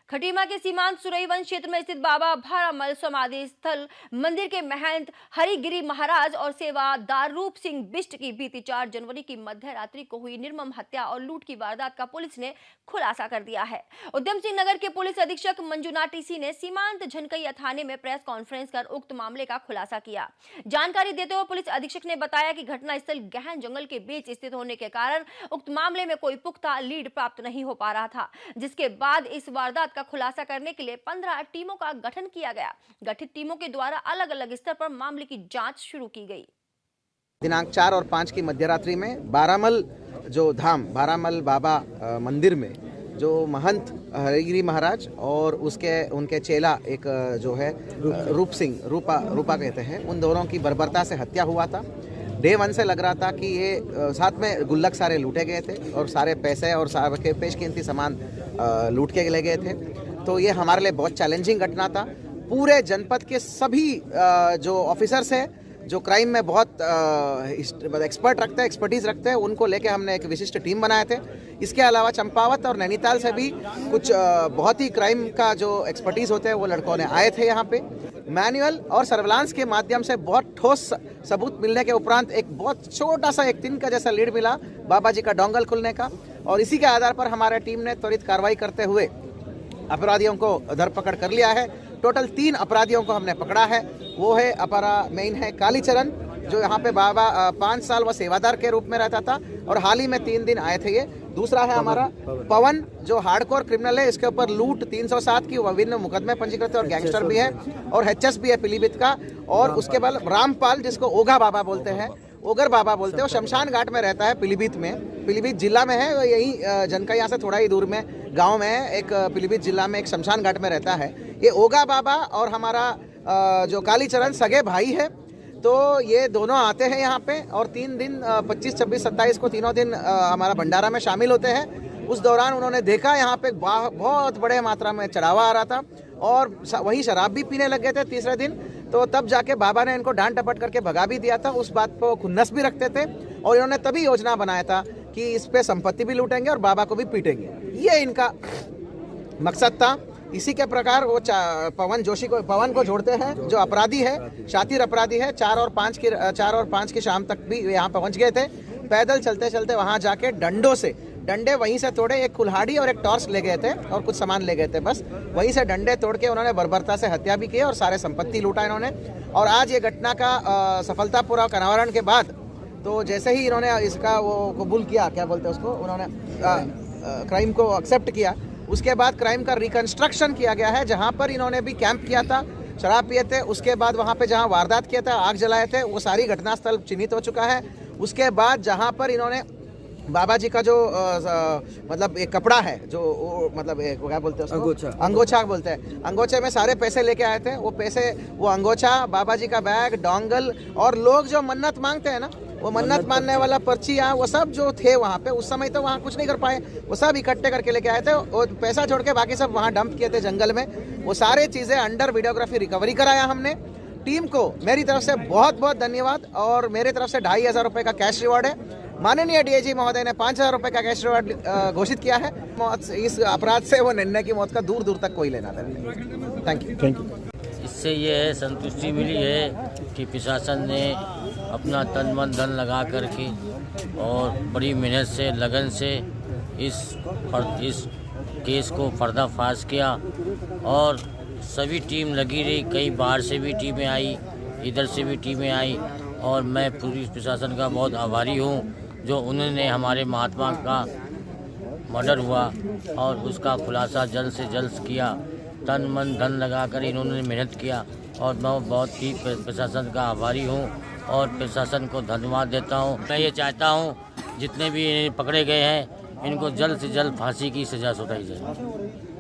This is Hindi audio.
खटीमा के सीमांत सुरईवन क्षेत्र में स्थित बाबा भारामल समाधि स्थल मंदिर के महंत हरिगिरी महाराज और सेवादार रूप सिंह बिष्ट की बीती 4 जनवरी की मध्य रात्रि को हुई निर्मम हत्या और लूट की वारदात का पुलिस ने खुलासा कर दिया है। उधम सिंह नगर के पुलिस अधीक्षक मंजुनाथ टीसी ने सीमांत झनकैया थाने में प्रेस कॉन्फ्रेंस कर उक्त मामले का खुलासा किया। जानकारी देते हुए पुलिस अधीक्षक ने बताया कि घटना स्थल गहन जंगल के बीच स्थित होने के कारण उक्त मामले में कोई पुख्ता लीड प्राप्त नहीं हो पा रहा था, जिसके बाद इस वारदात का खुलासा करने के लिए 15 टीमों का गठन किया गया। गठित टीमों के द्वारा अलग अलग स्तर पर मामले की जांच शुरू की गई। दिनांक 4 और 5 की मध्यरात्रि में बारामल जो धाम बारामल बाबा मंदिर में जो महंत हरिगिरी महाराज और उनके चेला एक जो है रूपा कहते हैं, उन दोनों की बर्बरता से हत्या हुआ था। डे 1 से लग रहा था कि ये साथ में गुल्लक सारे लूटे गए थे और सारे पैसे और सारे पेशकीमती सामान लूट के ले गए थे। तो ये हमारे लिए बहुत चैलेंजिंग घटना था। पूरे जनपद के सभी जो ऑफिसर्स हैं जो क्राइम में बहुत एक्सपर्टीज रखते हैं, उनको लेके हमने एक विशिष्ट टीम बनाए थे। इसके अलावा चंपावत और नैनीताल से भी कुछ बहुत ही क्राइम का जो एक्सपर्टीज होते हैं वो लड़कों ने आए थे यहाँ पे। मैनुअल और सर्विलांस के माध्यम से बहुत ठोस सबूत मिलने के उपरांत एक बहुत छोटा सा एक दिन का जैसा लीड मिला बाबा जी का डोंगल खुलने का, और इसी के आधार पर हमारे टीम ने त्वरित कार्रवाई करते हुए अपराधियों को धरपकड़ कर लिया है। टोटल 3 अपराधियों को हमने पकड़ा है। वो है अपरा मेन है कालीचरण, जो यहाँ पे बाबा 5 साल वह सेवादार के रूप में रहता था और हाल ही में 3 दिन आए थे ये। दूसरा है हमारा पवन, जो हार्डकोर क्रिमिनल है, इसके ऊपर लूट 307 की विभिन्न मुकदमे पंजीकृत है और गैंगस्टर भी है, और एचएस भी है पीलीभीत का। और उसके बाद रामपाल, जिसको ओघा बाबा बोलते हैं, ओगर बाबा बोलते हैं, वो शमशान घाट में रहता है पीलीभीत में, पीलीभीत जिला में है। यही जनकैया से थोड़ा ही दूर में गांव में है, एक पीलीभीत जिला में एक शमशान घाट में रहता है। ये ओगा बाबा और हमारा जो कालीचरण सगे भाई है। तो ये दोनों आते हैं यहाँ पे और 3 दिन 25, 26, 27 को तीनों दिन हमारा भंडारा में शामिल होते हैं। उस दौरान उन्होंने देखा यहाँ पे बहुत बड़े मात्रा में चढ़ावा आ रहा था और वही शराब भी पीने लग गए थे तीसरे दिन। तो तब जाके बाबा ने इनको डांट टपट करके भगा भी दिया था। उस बात को खुन्नस भी रखते थे और इन्होंने तभी योजना बनाया था कि इस पे संपत्ति भी लूटेंगे और बाबा को भी पीटेंगे, ये इनका मकसद था। इसी के प्रकार वो पवन को जोड़ते हैं, जो अपराधी है, शातिर अपराधी है। 4 और 5 की शाम तक भी यहाँ पहुँच गए थे। पैदल चलते चलते वहाँ जाके डंडे वहीं से तोड़े, एक कुल्हाड़ी और एक टॉर्च ले गए थे और कुछ सामान ले गए थे। बस वहीं से डंडे तोड़ के उन्होंने बर्बरता से हत्या भी की और सारे संपत्ति लूटा इन्होंने। और आज ये घटना का सफलतापूर्वक अनावरण के बाद, तो जैसे ही इन्होंने इसका वो कबूल किया, क्या बोलते हैं उसको, उन्होंने क्राइम को एक्सेप्ट किया, उसके बाद क्राइम का रिकंस्ट्रक्शन किया गया है। जहाँ पर इन्होंने भी कैंप किया था, शराब पिए थे, उसके बाद वहाँ पे जहाँ वारदात किया था, आग जलाए थे, वो सारी घटनास्थल चिन्हित हो चुका है। उसके बाद जहाँ पर इन्होंने बाबा जी का जो मतलब एक कपड़ा है, जो मतलब क्या बोलते हैं उसको, अंगोछा बोलते हैं, अंगोछे में सारे पैसे लेके आए थे। वो अंगोछा, बाबा जी का बैग, डोंगल, और लोग जो मन्नत मांगते हैं ना, वो मन्नत मानने वाला पर्चियाँ, वो सब जो थे वहाँ पे, उस समय तो वहाँ कुछ नहीं कर पाए, वो सब इकट्ठे करके लेके आए थे और पैसा छोड़ के बाकी सब वहाँ डंप किए थे जंगल में। वो सारे चीज़ें अंडर वीडियोग्राफी रिकवरी कराया हमने। टीम को मेरी तरफ से बहुत बहुत धन्यवाद और मेरे तरफ से 2500 रुपये का कैश रिवॉर्ड है। माननीय डीआईजी महोदय ने 5000 रुपये का कैश रिवॉर्ड घोषित किया है। इस अपराध से वो निर्णय की मौत का दूर तक कोई लेना देना। Thank you. इससे ये है संतुष्टि मिली है कि प्रशासन ने अपना तन मन धन लगा करके और बड़ी मेहनत से, लगन से इस केस को पर्दाफाश किया और सभी टीम लगी रही। कई बाहर से भी टीमें आई, इधर से भी टीमें आई और मैं पुलिस प्रशासन का बहुत आभारी हूँ, जो उन्होंने हमारे महात्मा का मर्डर हुआ और उसका खुलासा जल्द से जल्द किया। तन मन धन लगाकर इन्होंने मेहनत किया और मैं बहुत ही प्रशासन का आभारी हूँ और प्रशासन को धन्यवाद देता हूँ। मैं ये चाहता हूँ जितने भी पकड़े गए हैं, इनको जल्द से जल्द फांसी की सज़ा सुनाई जाए।